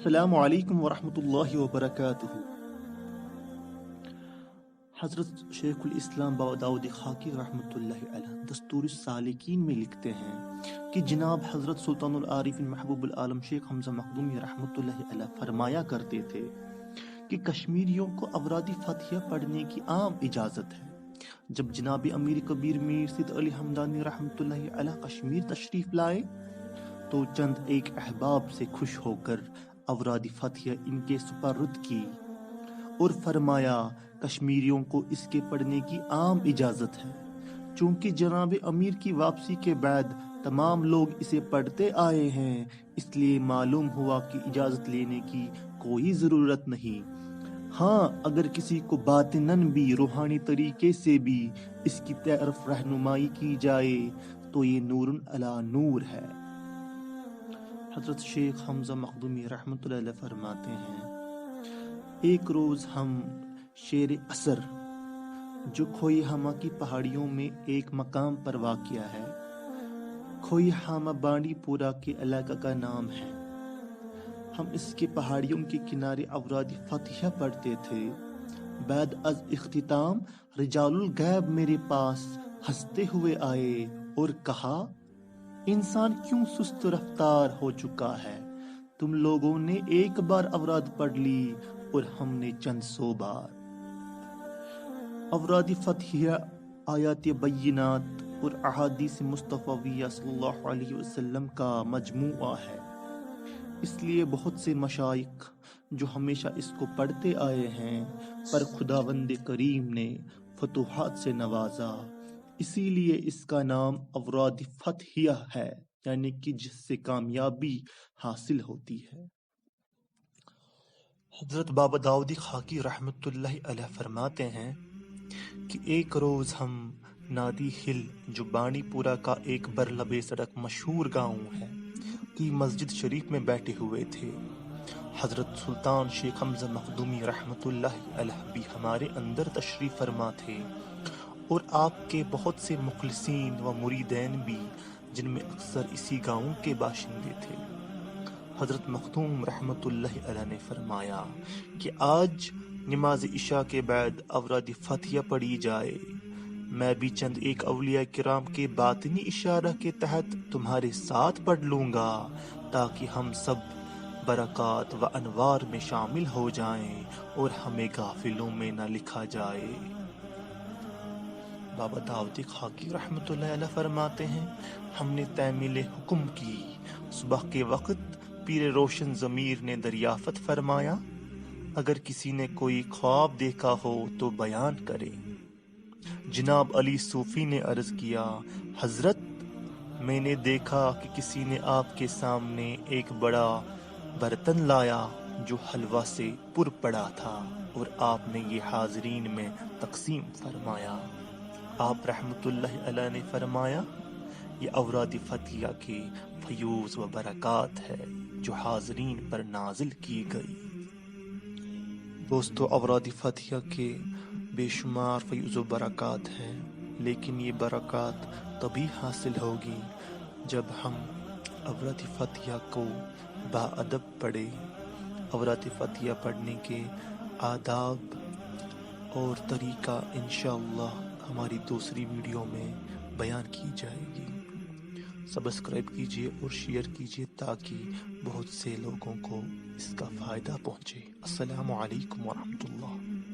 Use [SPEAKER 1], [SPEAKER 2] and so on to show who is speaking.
[SPEAKER 1] السلام علیکم ورحمۃ اللہ وبرکاتہ۔ حضرت شیخ الاسلام بابا داؤد خاکی رحمۃ اللہ علیہ دستور السالکین میں لکھتے ہیں کہ جناب حضرت سلطان العارفین محبوب العالم شیخ حمزہ مخدومی رحمۃ اللہ علیہ فرمایا کرتے تھے کہ کشمیریوں کو اوراد فتحیہ پڑھنے کی عام اجازت ہے۔ جب جناب امیر کبیر میر سید علی حمدانی رحمۃ اللہ علیہ کشمیر تشریف لائے تو چند ایک احباب سے خوش ہو کر اوراد فتحیہ ان کے سپرد کی اور فرمایا کشمیریوں کو اس کے پڑھنے کی عام اجازت ہے۔ چونکہ جناب امیر کی واپسی کے بعد تمام لوگ اسے پڑھتے آئے ہیں، اس لیے معلوم ہوا کہ اجازت لینے کی کوئی ضرورت نہیں۔ ہاں، اگر کسی کو باطناً بھی روحانی طریقے سے بھی اس کی طرف رہنمائی کی جائے تو یہ نور علی نور ہے۔ حضرت شیخ حمزہ مخدومی رحمۃ اللہ علیہ فرماتے ہیں، ایک روز ہم شیر اثر جو کھوئی ہامہ کی پہاڑیوں میں ایک مقام پر واقع ہے، کھوئی ہامہ بانڈی پورہ کے علاقہ کا نام ہے، ہم اس کے پہاڑیوں کے کنارے اوراد فتحیہ پڑھتے تھے۔ بعد از اختتام رجال الغیب میرے پاس ہنستے ہوئے آئے اور کہا، انسان کیوں سست رفتار ہو چکا ہے، تم لوگوں نے ایک بار اوراد پڑھ لی اور ہم نے چند سو بار۔ اوراد فتحیہ آیات بینات اور احادیث مصطفیٰ صلی اللہ علیہ وسلم کا مجموعہ ہے، اس لیے بہت سے مشائخ جو ہمیشہ اس کو پڑھتے آئے ہیں پر خداوند کریم نے فتوحات سے نوازا، اسی لیے اس کا نام اوراد فتحیہ ہے، یعنی کہ جس سے کامیابی حاصل ہوتی ہے۔ حضرت بابا داؤد خاکی رحمۃ اللہ علیہ فرماتے ہیں کہ ایک روز ہم نادی ہل جو بانڈی پورہ کا ایک برلبے سڑک مشہور گاؤں ہے کی مسجد شریف میں بیٹھے ہوئے تھے۔ حضرت سلطان شیخ حمزہ مخدومی رحمۃ اللہ علیہ بھی ہمارے اندر تشریف فرما تھے اور آپ کے بہت سے مخلصین و مریدین بھی، جن میں اکثر اسی گاؤں کے باشندے تھے۔ حضرت مخدوم رحمۃ اللہ علیہ نے فرمایا کہ آج نماز عشاء کے بعد اوراد فتحیہ پڑھی جائے، میں بھی چند ایک اولیاء کرام کے باطنی اشارہ کے تحت تمہارے ساتھ پڑھ لوں گا تاکہ ہم سب برکات و انوار میں شامل ہو جائیں اور ہمیں غافلوں میں نہ لکھا جائے۔ بابا داؤد خاکی رحمۃ اللہ علیہ فرماتے ہیں، ہم نے تعمیل حکم کی۔ صبح کے وقت پیر روشن ضمیر نے دریافت فرمایا، اگر کسی نے کوئی خواب دیکھا ہو تو بیان کرے۔ جناب علی صوفی نے عرض کیا، حضرت میں نے دیکھا کہ کسی نے آپ کے سامنے ایک بڑا برتن لایا جو حلوہ سے پر پڑا تھا اور آپ نے یہ حاضرین میں تقسیم فرمایا۔ آپ رحمت اللہ علیہ نے فرمایا، یہ اوراد فتحیہ کے فیوز و برکات ہے جو حاضرین پر نازل کی گئی۔ دوستو، اوراد فتحیہ کے بے شمار فیوز و برکات ہیں، لیکن یہ برکات تبھی حاصل ہوگی جب ہم اوراد فتحیہ کو باادب پڑھیں۔ اوراد فتحیہ پڑھنے کے آداب اور طریقہ انشاءاللہ ہماری دوسری ویڈیو میں بیان کی جائے گی۔ سبسکرائب کیجیے اور شیئر کیجیے تاکہ بہت سے لوگوں کو اس کا فائدہ پہنچے۔ السلام علیکم ورحمۃ اللہ۔